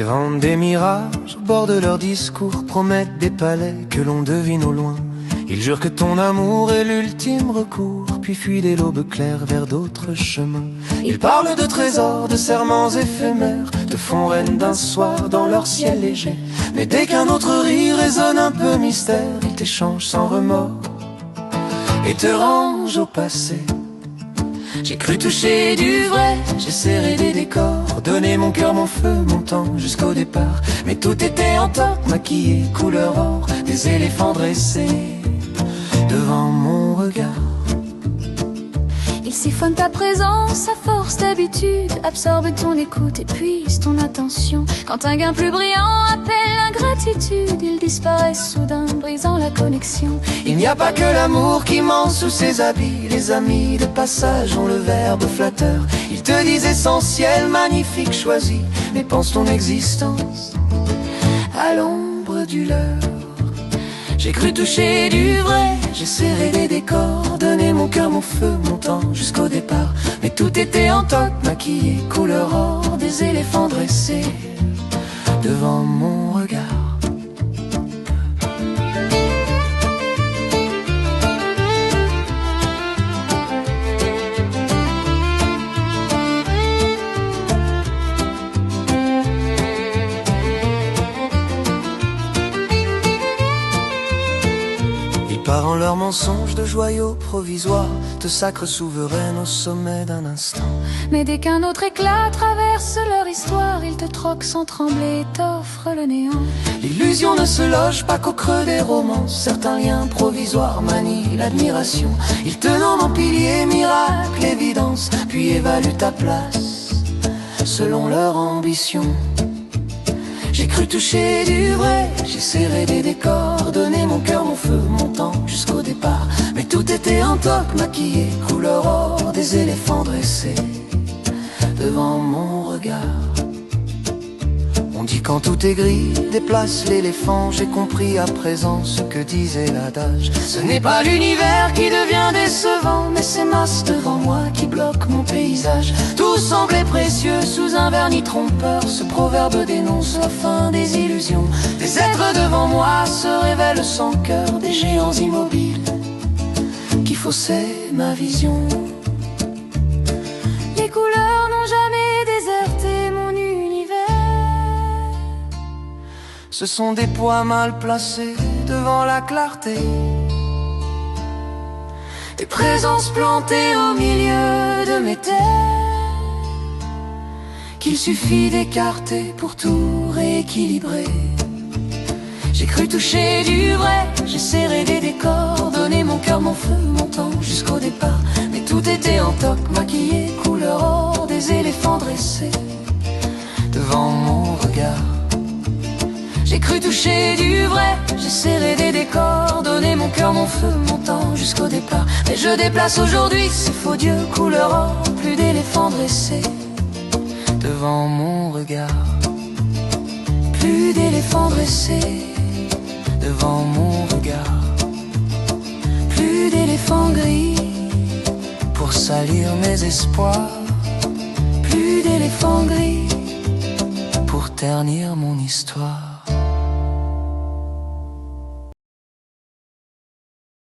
Ils vendent des mirages au bord de leurs discours, promettent des palais que l'on devine au loin. Ils jurent que ton amour est l'ultime recours, puis fuient dès l'aube claire vers d'autres chemins. Ils parlent de trésors, de serments éphémères, te font reine d'un soir dans leur ciel léger. Mais dès qu'un autre rire résonne un peu mystère, ils t'échangent sans remords et te rangent au passé. J'ai cru toucher du vrai, j'ai serré des décors, donné mon cœur, mon feu, mon temps jusqu'au départ. Mais tout était en toc, maquillé, couleur or, des éléphants dressés devant mon regard. Ils siphonnent ta présence à force d'habitude, absorbent ton écoute, épuisent ton attention. Quand un gain plus brillant appelle l'ingratitude, ils disparaissent soudain, brisant la connexion. Il n'y a pas que l'amour qui ment sous ses habits. Les amis de passage ont le verbe flatteur. Ils te disent essentiel, magnifique, choisi, mais pense ton existence à l'ombre du leur. J'ai cru toucher du vrai, j'ai serré des décors, donné mon cœur, mon feu, mon temps jusqu'au départ. Mais tout était en toc, maquillé, couleur or, des éléphants dressés devant mon regard. Par en leurs mensonges de joyaux provisoires, te sacrent souveraine au sommet d'un instant. Mais dès qu'un autre éclat traverse leur histoire, ils te troquent sans trembler, t'offrent le néant. L'illusion ne se loge pas qu'au creux des romans. Certains liens provisoires manient l'admiration. Ils te nomment en pilier, miracle, évidence, puis évaluent ta place selon leur ambition. J'ai cru toucher du vrai, j'ai serré des décors, donné mon cœur, mon feu, mon temps jusqu'au départ. Mais tout était en toc, maquillé, couleur or, des éléphants dressés devant mon regard. On dit quand tout est gris, déplace l'éléphant. J'ai compris à présent ce que disait l'adage. Ce n'est pas l'univers qui devient décevant, mais ces masses devant moi qui bloquent mon paysage. Tout semblait précieux sous un vernis trompeur. Ce proverbe dénonce la fin des illusions. Des êtres devant moi se révèlent sans cœur, des géants immobiles qui faussaient ma vision. Les couleurs n'ont jamais déserté mon univers. Ce sont des poids mal placés devant la clarté, des présences plantées au milieu de mes terres, qu'il suffit d'écarter pour tout rééquilibrer. J'ai cru toucher du vrai, j'ai serré des décors, donné mon cœur, mon feu, mon temps jusqu'au départ. Mais tout était en toc, maquillé, couleur or, des éléphants dressés devant mon regard. J'ai cru toucher du vrai, j'ai serré des décors, donné mon cœur, mon feu, mon temps jusqu'au départ. Mais je déplace aujourd'hui ces faux dieux couleur or, plus d'éléphants dressés devant mon regard. Plus d'éléphants dressés devant mon regard. Plus d'éléphants gris pour salir mes espoirs. Plus d'éléphants gris pour ternir mon histoire.